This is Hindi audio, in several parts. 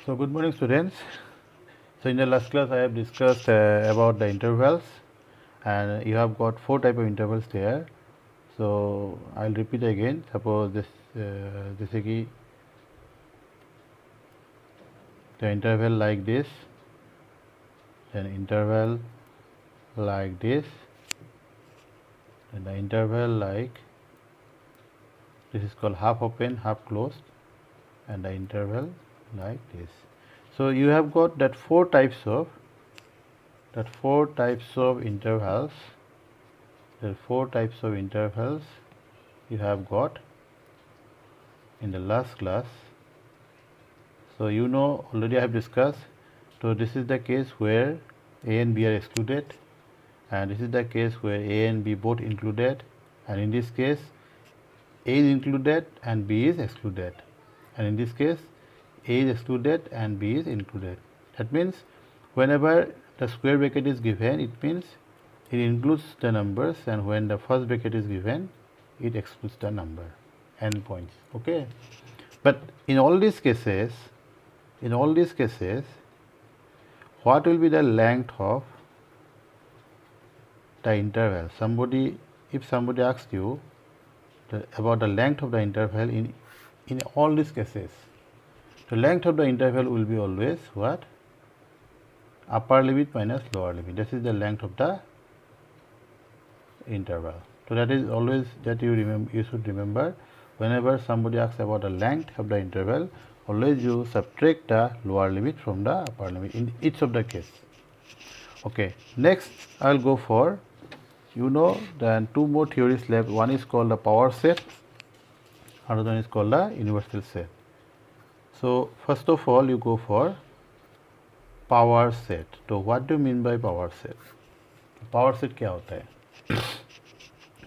So good morning students. So in the last class I have discussed about the intervals, and you have got 4 type of intervals there. So I'll repeat again. Suppose this जैसे कि the interval like this, then interval like this, and the interval like this is called half open, half closed, and the interval like this. So you have got that 4 types of intervals. There are 4 types of intervals you have got in the last class. So you know already I have discussed. So this is the case where A and B are excluded, and this is the case where A and B both included, and in this case A is included and B is excluded, and in this case A is excluded and B is included. That means whenever the square bracket is given, it means it includes the numbers, and when the first bracket is given, it excludes the number endpoints. Okay, but in all these cases, what will be the length of the interval? If somebody asks you about the length of the interval in all these cases, the length of the interval will be always what? Upper limit minus lower limit. This is the length of the interval. So that is always that you should remember. Whenever somebody asks about the length of the interval, always you subtract the lower limit from the upper limit in each of the case. Okay, next I'll go for, then 2 more theories left. One is called the power set, another one is called the universal set. So first of all you go for power set. So what do you mean by power set? Power set क्या होता है?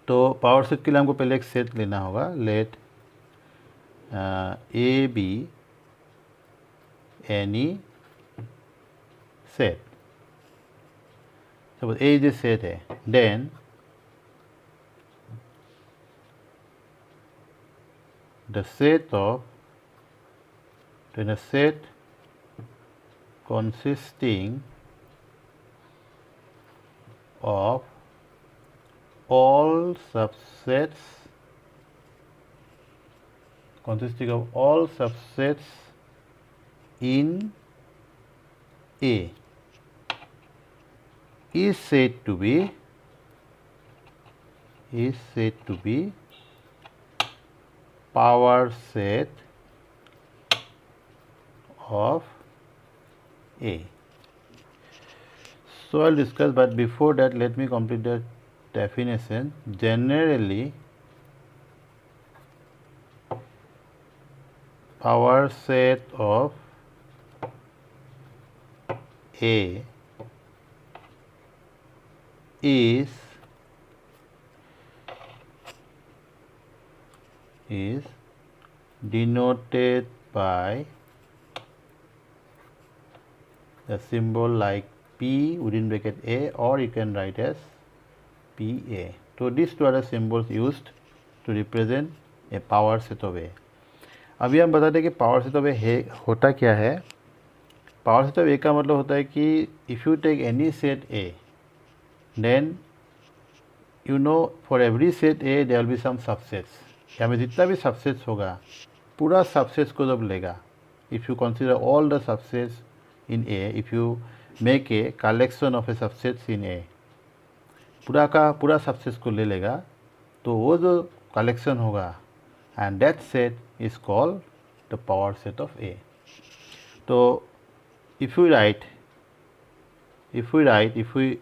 तो पावर सेट के लिए हमको पहले एक सेट लेना होगा. Let A B any set. Suppose A is a set है, then the set consisting of all subsets in A is said to be power set of A. So I'll discuss, but before that let me complete the definition. Generally, power set of A is denoted by the symbol like P within bracket A, or you can write as PA. So these two are the symbols used to represent a power set of A. अभी हम बताते हैं कि पावर सेट ऑफ ए होता क्या है. पावर सेट ऑफ ए का मतलब होता है कि if you take any set A, then for every set A there will be some subsets. यहाँ में जितना भी सबसेट्स होगा, पूरा सबसेट्स को जब लेगा, if you consider all the subsets in A, if you make a collection of a subsets in A, पूरा का पूरा सबसेट्स को ले लेगा, तो वो जो कलेक्शन होगा, and that set is called the power set of A. तो if we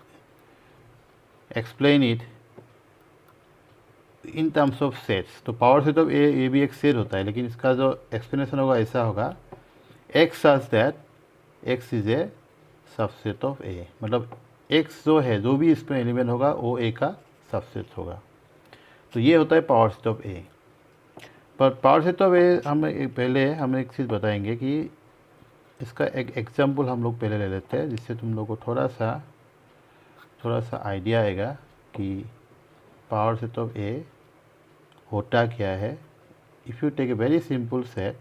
explain it in terms of sets, तो पावर सेट ऑफ ए, ये भी एक सेट होता है, लेकिन इसका जो एक्सप्लेनेशन होगा ऐसा होगा, X such that X is a subset of A. मतलब X जो है, जो भी इसमें एलिमेंट होगा वो A का सबसेट होगा. तो ये होता है पावर सेट ऑफ ए. पर पावर सेट ऑफ ए हम एक चीज़ बताएंगे कि इसका एक एग्जाम्पल हम लोग पहले ले लेते हैं, जिससे तुम लोग को थोड़ा सा आइडिया आएगा कि पावर सेट ऑफ ए होता क्या है. If you take a very simple set,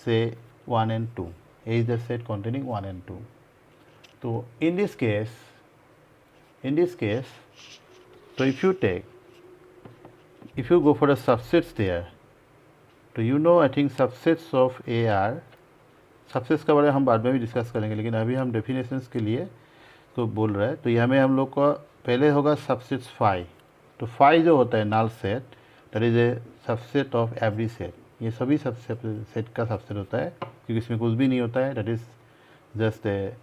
से 1 and 2, A is the set containing 1 and 2. So in this case, so if you go for the subsets there, तो you know I think subsets of A are, subsets का बारे में हम बाद में भी डिस्कस करेंगे, लेकिन अभी हम डेफिनेशंस के लिए तो बोल रहे हैं। तो यहाँ में हम लोग का पहले होगा सबसेट्स फाई। तो फाई जो होता है null set, that is a subset of every set. ये सभी सेट का सबसेट होता है, क्योंकि इसमें कुछ भी नहीं होता है, that is just a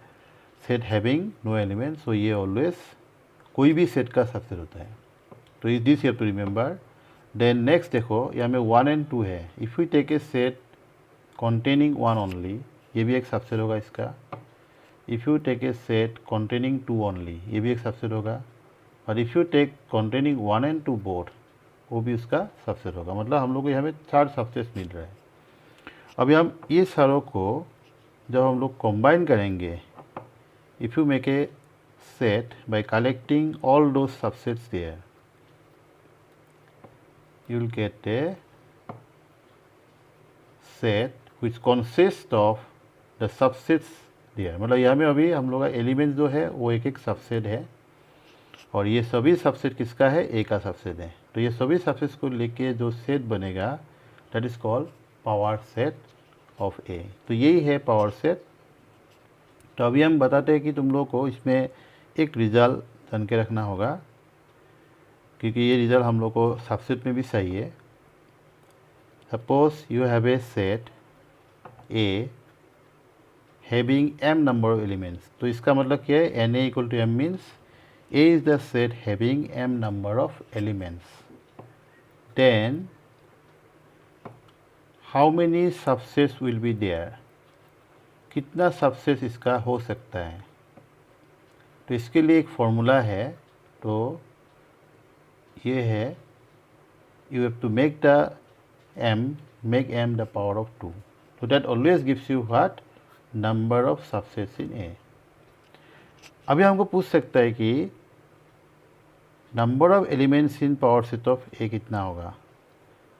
set having no element. So ये ऑलवेज कोई भी सेट का सबसेट होता है। तो is this you have to remember. Then next देखो, यहाँ में 1 and 2 है। If you take a set containing 1 only, ये भी एक सबसेट होगा इसका। If you take a set containing 2 only, ये भी एक सबसेट होगा। और if you take containing 1 and 2 both, वो भी उसका सबसेट होगा। मतलब हम लोग को यहाँ पे 4 सबसेट्स मिल रहा है। अभी हम ये सारों को जब हम लोग कंबाइन करेंगे, if you make a set by collecting all those subsets there, you will get a set which consists of the subsets there। मतलब यहाँ में अभी हम लोग का एलिमेंट जो है वो एक सबसेट है, और ये सभी सबसेट किसका है? ए का सबसेट है। तो ये सभी सबसेट्स को लेके जो सेट बनेगा, that is called power set of A. तो यही है पावर सेट। तो अभी हम बताते हैं कि तुम लोग को इसमें एक रिजल्ट जान के रखना होगा, क्योंकि ये रिजल्ट हम लोग को सबसेट में भी सही है। Suppose you have a set A having m number of elements. तो इसका मतलब क्या है? N A equal to m means A is the set having m number of elements. Then how many subsets will be there? कितना सबसेट्स इसका हो सकता है? तो इसके लिए एक फॉर्मूला है। तो ये है, you have to make m the power of 2. So that always gives you what? Number of subsets in A. अभी हमको पूछ सकता है कि number of elements in power set of A कितना होगा?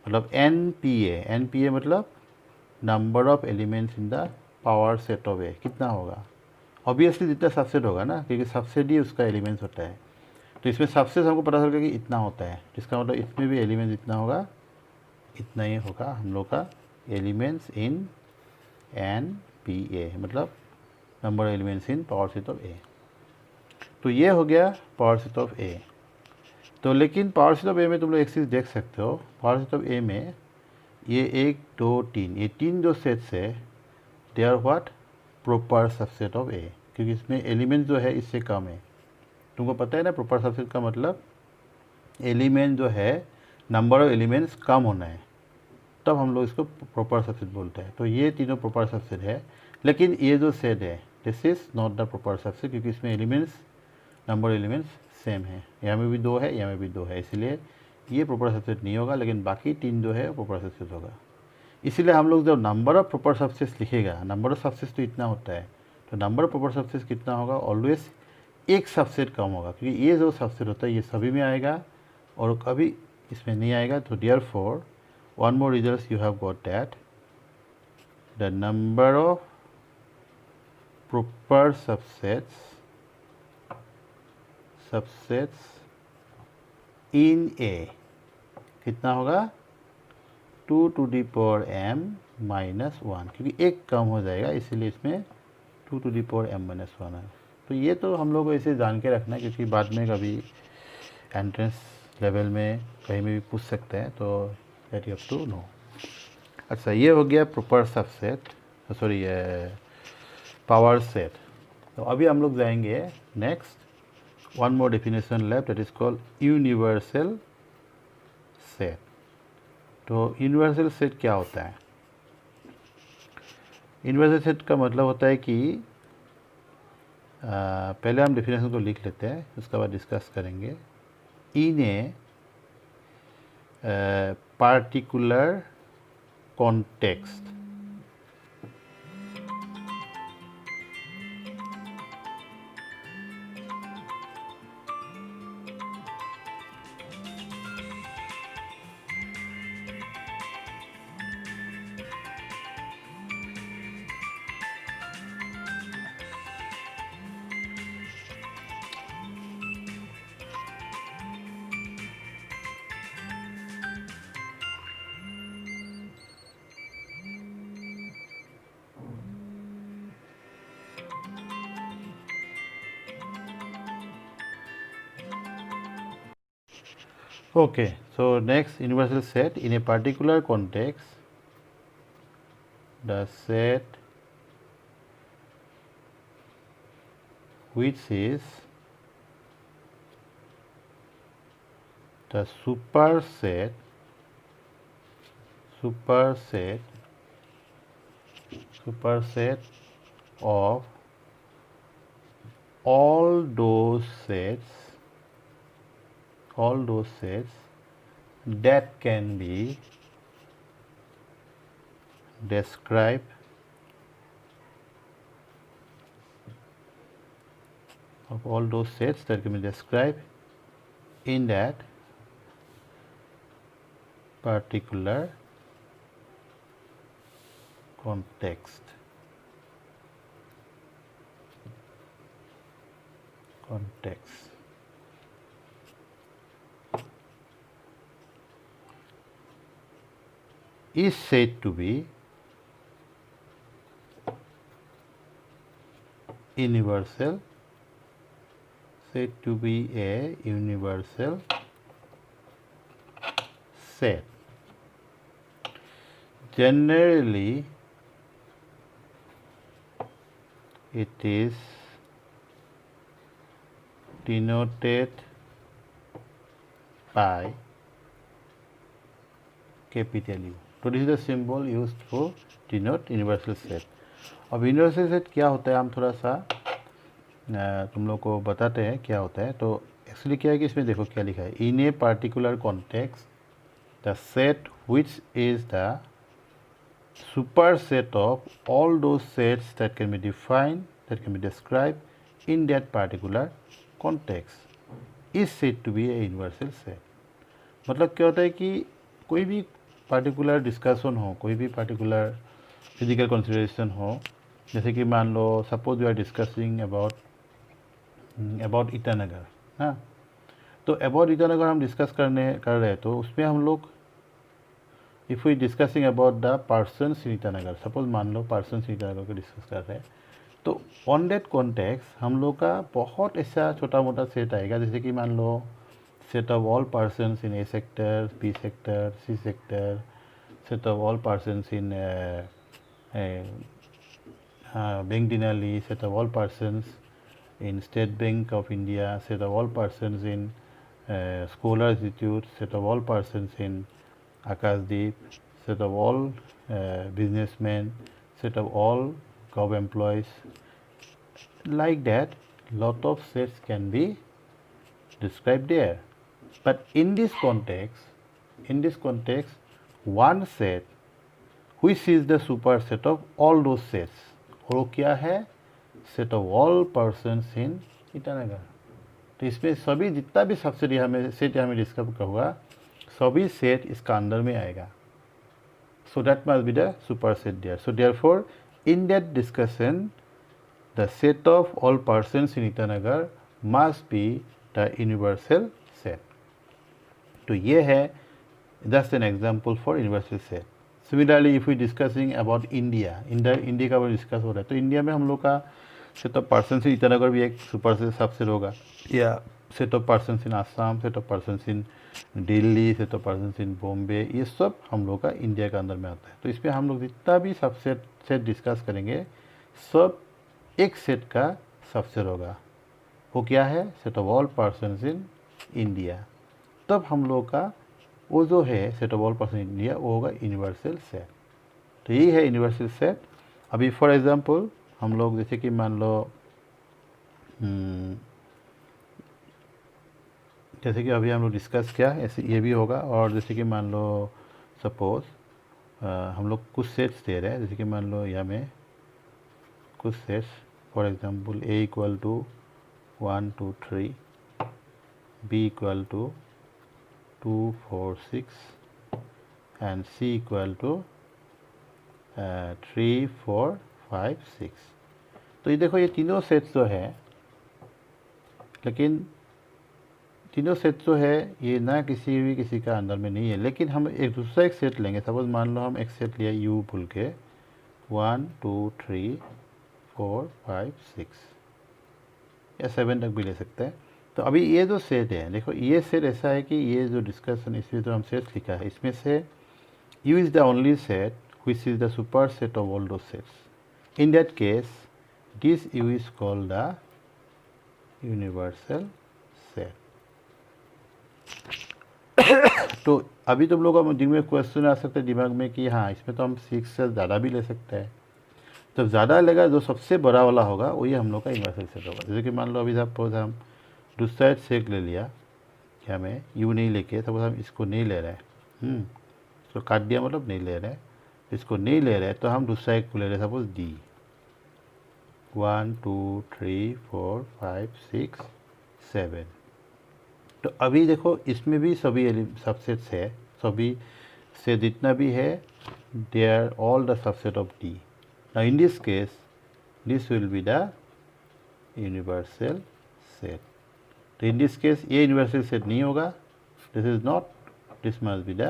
मतलब NPA मतलब number of elements in the power set of A कितना होगा? ऑब्वियसली जितना सबसेट होगा ना, क्योंकि सबसेट ही उसका एलिमेंट्स होता है। तो इसमें सबसे हमको पता चल गया कि इतना होता है, जिसका मतलब इसमें भी एलिमेंट्स इतना होगा, इतना ही होगा हम लोग का एलिमेंट्स इन NPA, मतलब number elements in power set of A. तो ये हो गया पावर सेट ऑफ ए। तो लेकिन पावर सेट ऑफ ए में तुम लोग एक चीज़ देख सकते हो, पावर सेट ऑफ ए में ये 1 2 3, ये 3 जो सेट्स है, they are what? Proper subset of A, क्योंकि इसमें एलिमेंट जो है इससे कम है। तुमको पता है ना, प्रॉपर सबसेट का मतलब एलिमेंट जो है, नंबर ऑफ एलिमेंट्स कम होना है, तब हम लोग इसको प्रॉपर सबसेट बोलते हैं। तो ये तीनों प्रॉपर सबसेट है। लेकिन ये जो सेट है, this is not the proper subset, क्योंकि इसमें एलिमेंट्स, नंबर एलिमेंट्स सेम है। यहाँ में भी 2 है, यहाँ में भी 2 है, इसलिए ये प्रॉपर सबसेट नहीं होगा। लेकिन बाकी 3 जो है प्रॉपर सबसेट होगा। इसीलिए हम लोग जब नंबर ऑफ प्रॉपर सबसेट्स लिखेगा, नंबर ऑफ सबसेट्स तो इतना होता है, तो नंबर ऑफ प्रॉपर सबसेट्स कितना होगा? ऑलवेज एक सबसेट कम होगा, क्योंकि ये जो सबसेट होता है ये सभी में आएगा और कभी इसमें नहीं आएगा। तो therefore one more result you have got that the number of proper subsets in A कितना होगा? 2 to the power m minus 1, क्योंकि एक कम हो जाएगा, इसीलिए इसमें 2 to the power m minus 1 है। तो ये तो हम लोग को इसे जान के रखना है, क्योंकि बाद में कभी एंट्रेंस लेवल में कहीं में भी पूछ सकते हैं, तो that you have to know. अच्छा, ये हो गया proper subset, sorry power set. तो अभी हम लोग जाएंगे next, one more definition left, that is called universal set. तो यूनिवर्सल सेट क्या होता है? यूनिवर्सल सेट का मतलब होता है कि पहले हम डेफिनेशन को लिख लेते हैं, उसके बाद डिस्कस करेंगे। In a particular context, Okay, so next universal set in a particular context, the set which is the superset of all those sets that can be described in that particular context. Is said to be universal, a universal set. Generally, it is denoted by capital U. तो this is the symbol used for denote universal set. अब यूनिवर्सल सेट क्या होता है, हम थोड़ा सा तुम लोग को बताते हैं क्या होता है. तो एक्चुअली क्या है कि इसमें देखो क्या लिखा है. In a particular context the set which is the superset of all those sets that can be defined, that can be described in that particular context is said to be a universal set. मतलब क्या होता है कि कोई भी पार्टिकुलर डिस्कशन हो, कोई भी पार्टिकुलर फिजिकल कंसिडरेशन हो, जैसे कि मान लो suppose we are discussing about Itanagar. हाँ, तो अबाउट ईटानगर हम डिस्कस कर रहे हैं, तो उसमें हम लोग if we discussing about the persons in Itanagar, suppose मान लो पर्सन्स इन ईटानगर को डिस्कस कर रहे हैं, तो ऑन दैट कॉन्टेक्स्ट हम लोग का बहुत ऐसा छोटा मोटा सेट आएगा. जैसे कि मान लो set of all persons in A sector, B sector, C sector, set of all persons in Bank Dinali, set of all persons in State Bank of India, set of all persons in Scholar Institute, set of all persons in Akasdeep, set of all businessmen, set of all gov employees. Like that, lot of sets can be described there. But in this context, one set which is the superset of all those sets, और वो क्या है, set of all persons in Itanagar. तो इसमें सभी जितना भी सबसेट हमें डिस्कस होगा, सभी सेट इसका अंदर में आएगा. So that must be the superset there. So therefore, in that discussion, the set of all persons in Itanagar must be the universal set. तो ये है just an example for universal set. Similarly, if we discussing about India का डिस्कस हो रहा है, तो इंडिया में हम लोग का set of person in Itanagar भी एक सुपर सबसेट होगा, या set of person in Assam, set of person in Delhi, set of person in Bombay, ये सब हम लोग का इंडिया का अंदर में आता है. तो इसमें हम लोग जितना भी सेट डिस्कस करेंगे, सब एक सेट का सबसेट होगा. वो क्या है, set of all person in India. तब हम लोग का वो जो है set of all person in India, वो होगा यूनिवर्सल सेट. तो यही है यूनिवर्सल सेट. अभी फॉर एग्जांपल हम लोग जैसे कि मान लो जैसे कि अभी हम लोग डिस्कस किया, ऐसे ये भी होगा. और जैसे कि मान लो सपोज हम लोग कुछ सेट्स दे रहे हैं, जैसे कि मान लो यहाँ में कुछ sets, for example A equal to 1 2 3, B equal to 2 4 6 and C equal to 3 4 5 6. तो ये देखो, ये तीनों सेट्स जो है, लेकिन तीनों सेट जो है ये ना किसी का अंदर में नहीं है. लेकिन हम एक दूसरा एक सेट लेंगे. सपोज मान लो हम एक सेट लिया U बोल के 1 2 3 4 5 6 या 7 तक भी ले सकते हैं. तो अभी ये जो सेट है, देखो ये सेट ऐसा है कि ये जो डिस्कशन इसमें जो हम सेट लिखा है, इसमें से U is the only set which is the superset of all those sets. In that case, this U is called the universal set. तो अभी तुम लोगों का जिनमें क्वेश्चन आ सकते हैं दिमाग में कि हाँ इसमें तो हम 6 से ज़्यादा भी ले सकते हैं। जब ज़्यादा लेगा जो सबसे बड़ा वाला होगा वही हम लोग का यूनिवर्सल सेट होगा। जैसे कि मान लो अभी सपोज हम दूसरा सेट ले लिया कि हमें यू नहीं लेके, सपोज हम इसको नहीं ले रहे हैं, इसको काट दिया मतलब नहीं ले रहे हैं, इसको नहीं ले रहे हैं तो हम दूसरा एक को ले रहे हैं, सपोज डी 1 2 3 4 5 6 7। तो अभी देखो इसमें भी सभी सबसेट्स है, सभी से जितना भी है they are all the subset of D. Now in this case this will be the universal set. तो इन दिस केस ये यूनिवर्सल सेट नहीं होगा, this is not, this must be the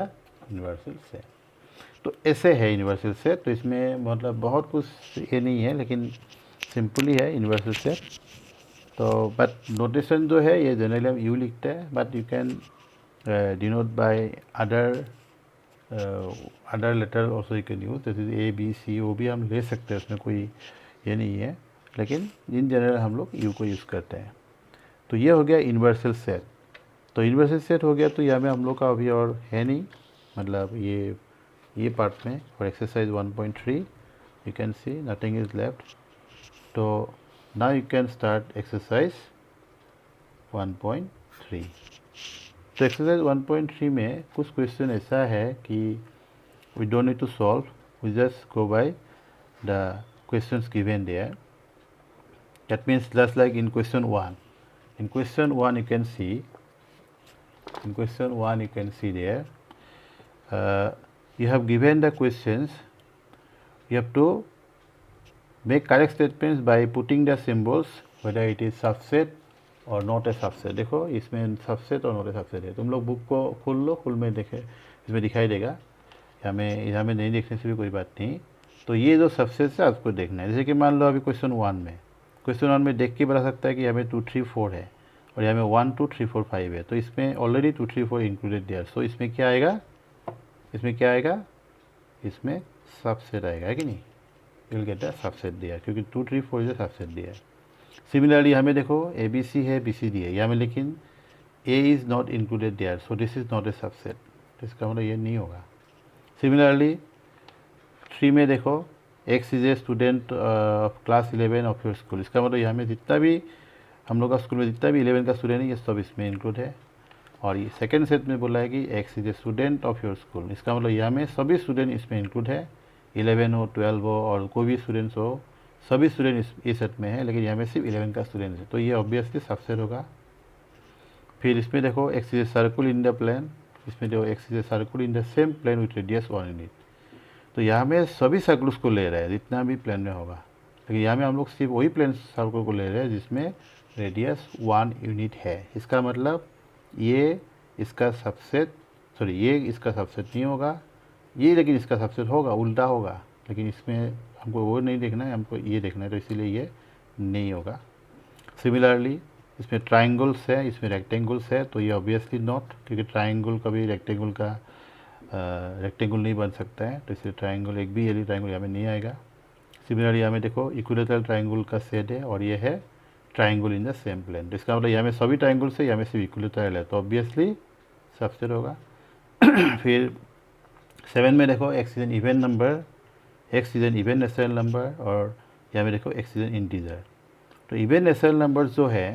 universal set. तो ऐसे है यूनिवर्सल सेट। तो इसमें मतलब बहुत कुछ ये नहीं है, लेकिन सिंपली है यूनिवर्सल सेट। तो बट नोटेशन जो है ये जनरली हम यू लिखते हैं, but you can denote by other letter also you can use, जैसे ए बी सी वो भी हम ले सकते हैं, उसमें कोई ये नहीं है, लेकिन इन जनरल हम लोग यू को यूज़ करते हैं। तो ये हो गया यूनिवर्सल सेट। तो यूनिवर्सल सेट हो गया, तो यहाँ में हम लोग का अभी और है नहीं, मतलब ये पार्ट में for exercise 1.3 you can see nothing is left. तो now you can start exercise 1.3। तो एक्सरसाइज 1.3 में कुछ क्वेश्चन ऐसा है कि we don't need to solve, we just go by the questions given there. That means just like in question 1, in question 1 you can see, in question 1 you can see there you have given the questions, you have to make correct statements by putting the symbols whether it is subset और नॉट ए सबसेट। देखो इसमें सबसेट और नॉट ए सबसेट है, तुम लोग बुक को खोल लो, खुल में देखे इसमें दिखाई देगा, यहाँ में नहीं देखने से भी कोई बात नहीं। तो ये जो सबसेट है आपको देखना है। जैसे कि मान लो अभी क्वेश्चन 1 में देख के बता सकता है कि हमें 2 3 4 है और यहाँ में 1 2 3 4 5 है, तो इसमें ऑलरेडी 2 3 4 इंक्लूडेड देयर। सो इसमें क्या आएगा, इसमें सबसेट आएगा, है कि नहीं, you will get the subset there, क्योंकि 2 3 4 is a subset there. Similarly हमें देखो ए बी सी है, बी सी डी है, यहाँ में लेकिन A is not included there, so this is not a subset, तो इसका मतलब ये नहीं होगा। सिमिलरली 3 में देखो x is a student of class 11 of your school, इसका मतलब यहाँ में जितना भी हम लोग का स्कूल में जितना भी 11 का स्टूडेंट है ये सब इसमें इंक्लूड है। और ये सेकेंड सेट में बोला है कि x is a student of your school, इसका मतलब यहाँ में सभी स्टूडेंट इसमें इंक्लूड है, 11 हो 12 हो और कोई भी स्टूडेंट्स हो, सभी स्टूडेंट इस सेट में है, लेकिन यहाँ में सिर्फ 11 का स्टूडेंट है, तो ये ऑब्वियसली सबसेट होगा। फिर इसमें देखो X is a circle in the plane, इसमें देखो X is a circle in the same plane with radius 1 unit, तो यहाँ में सभी सर्कुल्स को ले रहा है जितना भी प्लेन में होगा, लेकिन यहाँ में हम लोग सिर्फ वही प्लेन सर्कुल को ले रहे हैं जिसमें रेडियस 1 यूनिट है। इसका मतलब ये इसका सबसेट, ये इसका सबसेट नहीं होगा, ये लेकिन इसका सबसेट होगा, उल्टा होगा, लेकिन इसमें हमको वो नहीं देखना है, हमको ये देखना है, तो इसीलिए ये नहीं होगा। सिमिलरली इसमें ट्राइंगल्स है, इसमें रेक्टेंगल्स है, तो ये ऑब्वियसली नॉट, क्योंकि ट्राइंगल कभी रेक्टेंगल का रेक्टेंगल नहीं बन सकता है, तो इसलिए ट्राइंगल एक भी एली ट्राइंगल यहाँ में नहीं आएगा। सिमिलरली यहाँ में देखो इक्विलेटरल ट्राइंगल का सेट है और ये है triangle in the same plane, तो इसका मतलब यहाँ में सभी ट्राइंगल से यहाँ में सिर्फ इक्विलेटरल है, तो ऑब्वियसली सबसेट होगा। फिर 7 में देखो X is an even number, x is an even natural number, और यहाँ में देखो एक्स इज एन इंटीजर। तो इवन नेचुरल नंबर जो है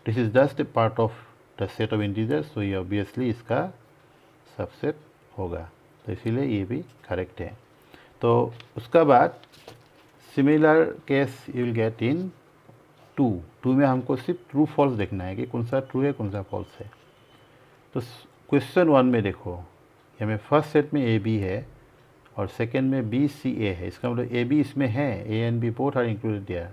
this is just A part of the set of integers, तो ये ऑब्वियसली इसका सबसेट होगा, तो इसीलिए ये भी करेक्ट है। तो उसका बाद similar case you will get in 2 में हमको सिर्फ ट्रू फॉल्स देखना है कि कौन सा ट्रू है कौन सा फॉल्स है। तो क्वेश्चन 1 में देखो यहाँ में फर्स्ट सेट में ए बी है और सेकेंड में बी सी ए है, इसका मतलब ए बी इसमें है, A and B both are included there,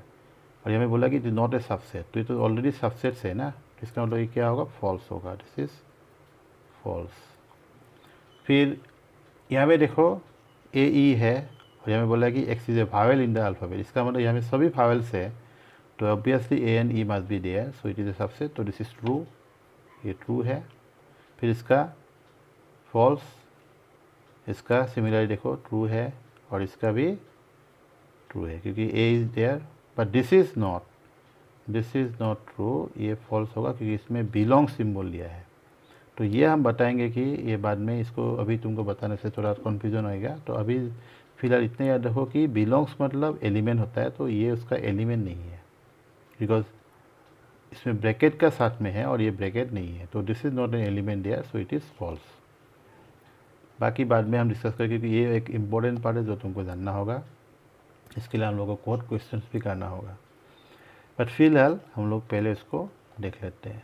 और यहाँ में बोला कि it is not a subset, तो ये तो ऑलरेडी सबसेट्स है ना, इसका मतलब ये क्या होगा, फॉल्स होगा, दिस इज फॉल्स। फिर यहाँ में देखो ए ई है और यहाँ में बोला कि X is a vowel in the alphabet, इसका मतलब यहाँ में सभी वावेल्स है, तो obviously A and E must be there, so it is a subset, so this is true, ये ट्रू है। फिर इसका फॉल्स, इसका सिमिलरली देखो ट्रू है, और इसका भी ट्रू है क्योंकि A is there, but this is not true, ये फॉल्स होगा क्योंकि इसमें बिलोंग सिंबल लिया है। तो ये हम बताएंगे कि ये बाद में, इसको अभी तुमको बताने से थोड़ा कन्फ्यूजन होएगा। तो अभी फिलहाल इतने याद रखो कि बिलोंग्स मतलब एलिमेंट होता है, तो ये उसका एलिमेंट नहीं है बिकॉज इसमें ब्रैकेट का साथ में है और ये ब्रैकेट नहीं है, तो this is not an element there, so it is false. बाकी बाद में हम डिस्कस करेंगे क्योंकि ये एक इम्पोर्टेंट पार्ट है जो तुमको जानना होगा, इसके लिए हम लोगों को कोड क्वेश्चंस भी करना होगा। बट फिलहाल हम लोग पहले इसको देख लेते हैं।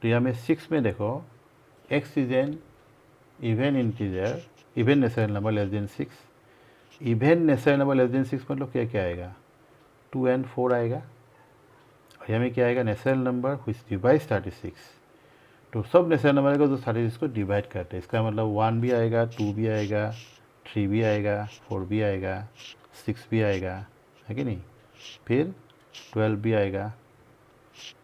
तो यहाँ में 6 में देखो, x is an even integer, even natural number less than 6। Even natural number less than 6 मतलब क्या क्या आएगा, 2 and 4 आएगा। और यहाँ में क्या आएगा, नेचुरल नंबर व्हिच डिवाइड्स 36। तो सब नेचुरल नंबर आएगा जो 36 को डिवाइड करते हैं, इसका मतलब 1 भी आएगा, 2 भी आएगा, 3 भी आएगा, 4 भी आएगा, 6 भी आएगा, है कि नहीं, फिर 12 भी आएगा।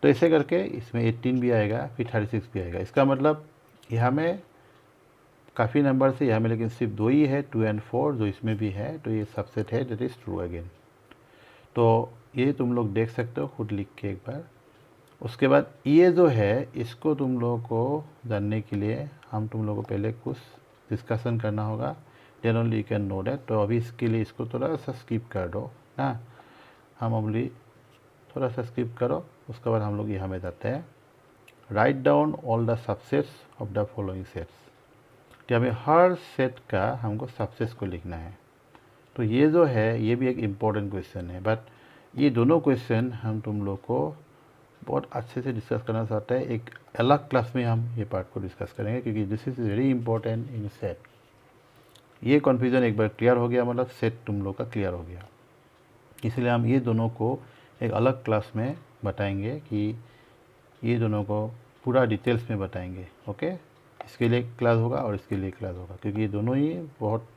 तो ऐसे करके इसमें 18 भी आएगा, फिर 36 भी आएगा। इसका मतलब यहाँ में काफ़ी नंबर से यहाँ में, लेकिन सिर्फ 2 ही है, 2 and 4 जो इसमें भी है, तो ये सबसेट है, दैट इज़ ट्रू अगेन। तो ये तुम लोग देख सकते हो खुद लिख के एक बार। उसके बाद ये जो है, इसको तुम लोगों को जानने के लिए हम तुम लोगों को पहले कुछ डिस्कशन करना होगा, then only you can know that. तो अभी इसके लिए इसको थोड़ा सा स्किप कर दो ना, हम अभी थोड़ा सा स्किप करो। उसके बाद हम लोग यहाँ में जाते हैं, write down all the subsets of the following sets. तो हमें हर सेट का हमको सबसेट्स को लिखना है। तो ये जो है ये भी एक इम्पॉर्टेंट क्वेश्चन है, बट ये दोनों क्वेश्चन हम तुम लोग को बहुत अच्छे से डिस्कस करना चाहते हैं। एक अलग क्लास में हम ये पार्ट को डिस्कस करेंगे क्योंकि this is very important in set. ये कन्फ्यूज़न एक बार क्लियर हो गया, मतलब सेट तुम लोग का क्लियर हो गया, इसलिए हम ये दोनों को एक अलग क्लास में बताएंगे कि ये दोनों को पूरा डिटेल्स में बताएंगे। ओके, इसके लिए क्लास होगा और इसके लिए क्लास होगा क्योंकि ये दोनों ही बहुत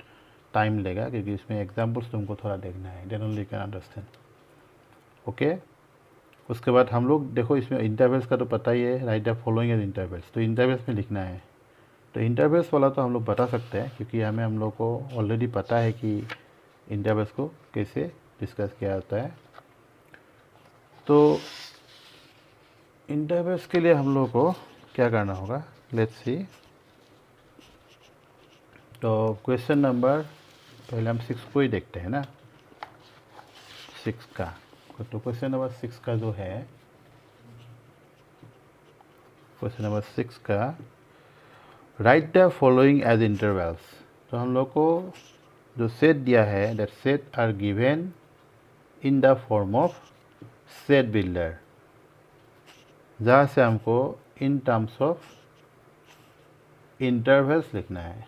टाइम लेगा, क्योंकि इसमें एग्जाम्पल्स तुमको थोड़ा देखना है, then only can understand. Okay, उसके बाद हम लोग देखो, इसमें इंटरवल्स का तो पता ही है, write the following as intervals, तो इंटरवल्स में लिखना है। तो इंटरवल्स वाला तो हम लोग बता सकते हैं क्योंकि हमें हम लोग को ऑलरेडी पता है कि इंटरवल्स को कैसे डिस्कस किया जाता है। तो इंटरवल्स के लिए हम लोग को क्या करना होगा, लेट्स सी। तो क्वेश्चन नंबर पहले हम 6 को ही देखते हैं ना, 6 का। तो क्वेश्चन नंबर 6 का जो है, क्वेश्चन नंबर 6 का, write the following as intervals. तो हम लोग को जो सेट दिया है, that set are given in the form of set builder, जहाँ से हमको इन टर्म्स ऑफ इंटरवल्स लिखना है।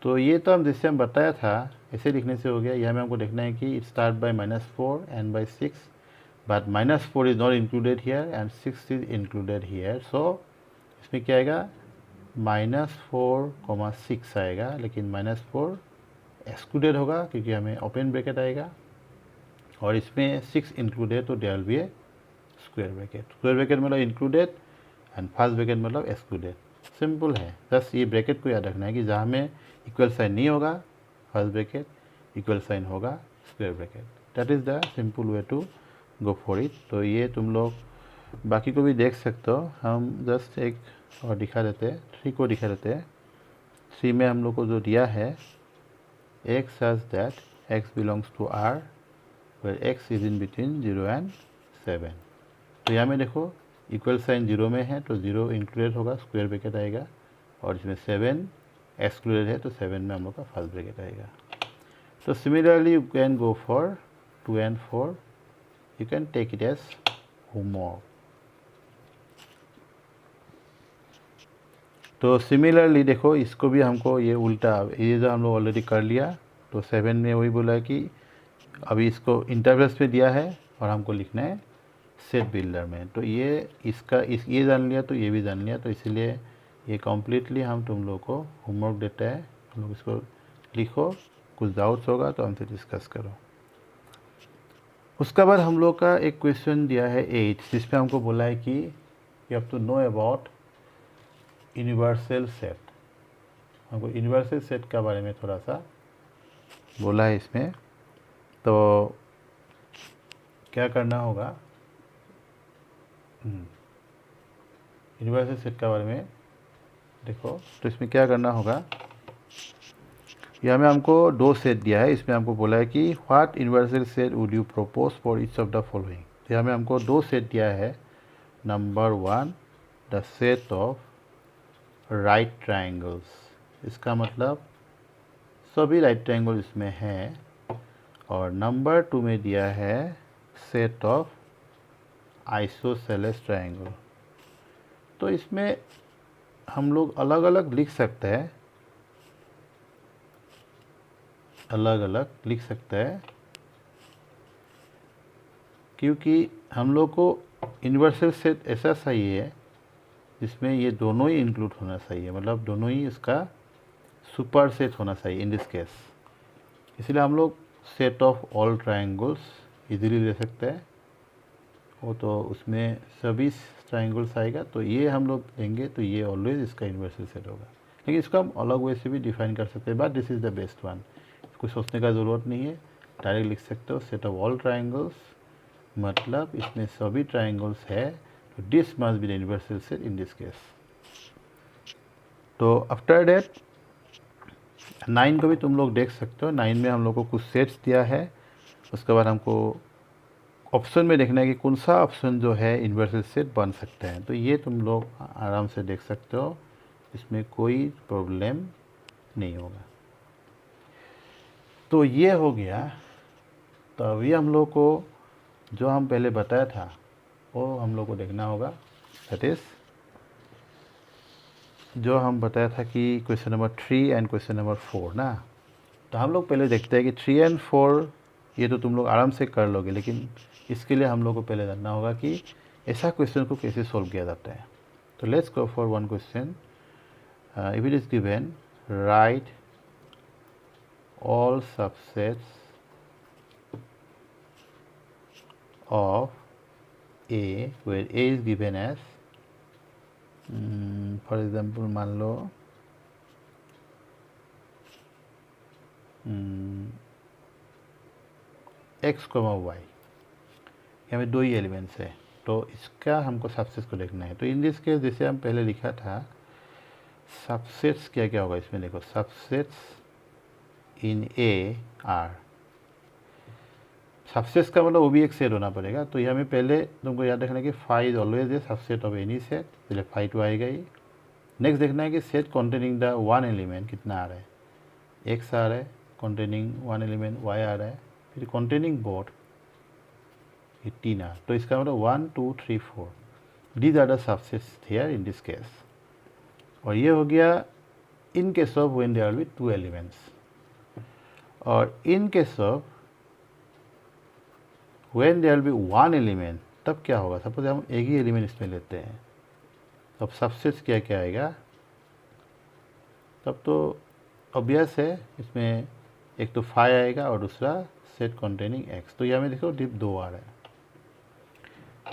तो ये तो हम जिससे हम बताया था ऐसे लिखने से हो गया। यहाँ में हमको देखना है कि it start by -4 and by 6, but -4 is not included here and 6 is included here. So इसमें क्या आएगा, -4,6 आएगा, लेकिन -4 एक्सक्लूडेड होगा क्योंकि हमें ओपन ब्रैकेट आएगा, और इसमें 6 इंक्लूडेड, तो there will be a square bracket. Square bracket मतलब इंक्लूडेड एंड फर्स्ट ब्रैकेट मतलब एक्सक्लूडेड। सिंपल है, बस ये ब्रैकेट को याद रखना है कि जहाँ में इक्वल साइन नहीं होगा फर्स्ट ब्रैकेट, इक्वल साइन होगा square bracket. That is the simple way to go for it. तो ये तुम लोग बाकी को भी देख सकते हो, हम जस्ट एक और दिखा देते हैं, 3 को दिखा देते हैं। 3 में हम लोग को जो दिया है, x such that x belongs to R where x is in between 0 and 7। तो यहाँ में देखो इक्वल साइन 0 में है तो 0 इंक्लूडेड होगा, स्क्वायर ब्रैकेट आएगा, और इसमें 7 एक्सक्लूडेड है तो 7 में हम लोग का फर्स्ट ब्रैकेट आएगा। तो similarly you can go for 2 and 4, you can take it as homework. तो सिमिलरली देखो, इसको भी हमको ये उल्टा, ये जो हम लोग ऑलरेडी कर लिया, तो 7 में वही बोला है कि अभी इसको इंटरवल्स पे दिया है और हमको लिखना है सेट बिल्डर में। तो ये इसका ये जान लिया तो ये भी जान लिया, तो इसलिए ये कम्प्लीटली हम तुम लोग को होमवर्क देता है, तुम लोग इसको लिखो, कुछ डाउट्स होगा तो हमसे डिस्कस करो। उसका बाद हम लोग का एक क्वेश्चन दिया है 8, जिसमें हमको बोला है कि you have to know about universal set. हमको यूनिवर्सल सेट के बारे में थोड़ा सा बोला है इसमें। तो क्या करना होगा, यूनिवर्सल सेट के बारे में देखो। तो इसमें क्या करना होगा, यहाँ में हमको 2 सेट दिया है। इसमें हमको बोला है कि what universal set would you propose for each of the following. तो यहाँ में हमको 2 सेट दिया है। Number 1 the set of right triangles, इसका मतलब सभी राइट ट्रायंगल इसमें हैं। और नंबर 2 में दिया है सेट ऑफ आइसोसेलेस ट्रायंगल। तो इसमें हम लोग अलग अलग लिख सकते हैं, अलग अलग लिख सकते हैं, क्योंकि हम लोग को यूनिवर्सल सेट ऐसा सही है जिसमें ये दोनों ही इंक्लूड होना चाहिए, मतलब दोनों ही इसका सुपर सेट होना चाहिए इन दिस केस। इसलिए हम लोग set of all triangles easily ले सकते हैं। वो तो उसमें सभी ट्रायंगल्स आएगा, तो ये हम लोग लेंगे तो ये ऑलवेज इसका यूनिवर्सल सेट होगा। लेकिन इसको हम अलग वे से भी डिफाइन कर सकते हैं, but this is the best one. कुछ सोचने का ज़रूरत नहीं है, डायरेक्ट लिख सकते हो सेट ऑफ ऑल ट्रायंगल्स, मतलब इसमें सभी ट्रायंगल्स है, तो this must be the universal set in this case. तो आफ्टर दैट 9 को भी तुम लोग देख सकते हो। 9 में हम लोग को कुछ सेट्स दिया है। उसके बाद हमको ऑप्शन में देखना है कि कौन सा ऑप्शन जो है यूनिवर्सल सेट बन सकता है। तो ये तुम लोग आराम से देख सकते हो, इसमें कोई प्रॉब्लम नहीं होगा। तो ये हो गया। तो अभी हम लोग को जो हम पहले बताया था वो हम लोग को देखना होगा, दैट इज़ जो हम बताया था कि question number 3 and question number 4 ना। तो हम लोग पहले देखते हैं कि 3 एंड 4 ये तो तुम लोग आराम से कर लोगे, लेकिन इसके लिए हम लोग को पहले जानना होगा कि ऐसा क्वेश्चन को कैसे सॉल्व किया जाता है। तो let's go for one question. If it is given write all subsets of A where A is given as, for example मान लो एक्स कोमा वाई, यहाँ में 2 ही एलिमेंट्स है, तो इसका हमको सबसेट्स को देखना है। तो इन दिस केस जैसे हम पहले लिखा था, सबसेट्स क्या क्या होगा इसमें देखो। Subsets in A R, subsets का मतलब वो भी एक सेट होना पड़ेगा। तो यहाँ में पहले तुमको याद रखना है कि phi is always a subset of any set, पहले फाई तो आएगा ही। नेक्स्ट देखना है कि set containing the one element कितना आ रहा है, एक्स आ रहा है, कॉन्टेनिंग वन एलिमेंट वाई आ रहा है, फिर कॉन्टेनिंग बोथ ये 3 आर। तो इसका मतलब 1 2 3 4 these are the subsets here in this case. और ये हो गया in case of when there will be 2 elements. और in case of when there will be 1 element, तब क्या होगा। सपोज हम एक ही एलिमेंट इसमें लेते हैं, तब सबसेट्स क्या क्या आएगा। तब तो ऑब्वियस है, इसमें एक तो 5 आएगा और दूसरा सेट कॉन्टेनिंग एक्स। तो यहाँ में देखो डिप 2 आ रहा है।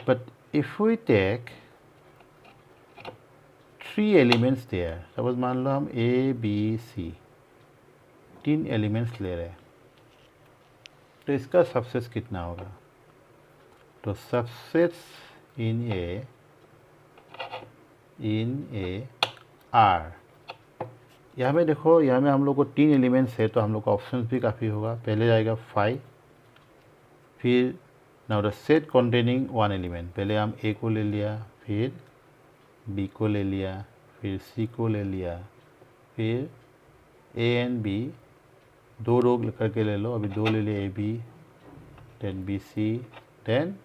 But if we take 3 elements there, suppose मान लो हम ए बी सी 3 एलिमेंट्स ले रहे हैं, तो इसका सबसेट्स कितना होगा। तो सबसेट्स इन ए आर, यहाँ में देखो, यहाँ में हम लोग को 3 एलिमेंट्स है, तो हम लोग का ऑप्शन भी काफ़ी होगा। पहले आएगा 5, फिर now the set containing 1 element, पहले हम ए को ले लिया, फिर बी को ले लिया, फिर सी को ले लिया, फिर ए एंड बी 2 रो करके ले लो, अभी 2 ले लिए, A B then B C then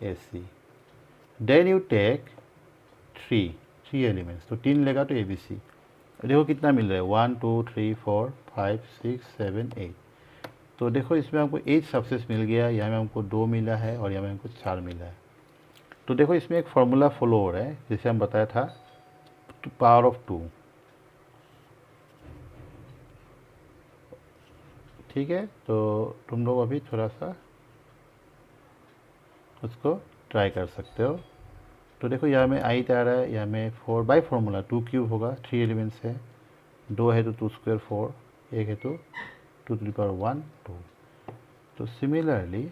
A C, then you take 3 elements, तो 3 लेगा तो ए बी सी। देखो कितना मिल रहा है, 1 2 3 4 5 6 7 8। तो देखो इसमें हमको 8 सबसेट्स मिल गया, यहाँ में हमको 2 मिला है और यहाँ में हमको 4 मिला है। तो देखो इसमें एक फॉर्मूला फॉलो हो रहा है, जैसे हम बताया था, पावर ऑफ 2। ठीक है, तो तुम लोग अभी थोड़ा सा उसको ट्राई कर सकते हो। तो देखो यहाँ में 8 आ रहा है, यहाँ में 4 बाई फॉर्मूला 2 क्यूब होगा, 3 एलिमेंट्स है, 2 है तो 2 स्क्वायर 4, 1 है तो 2 टू द पावर 1 2। तो सिमिलरली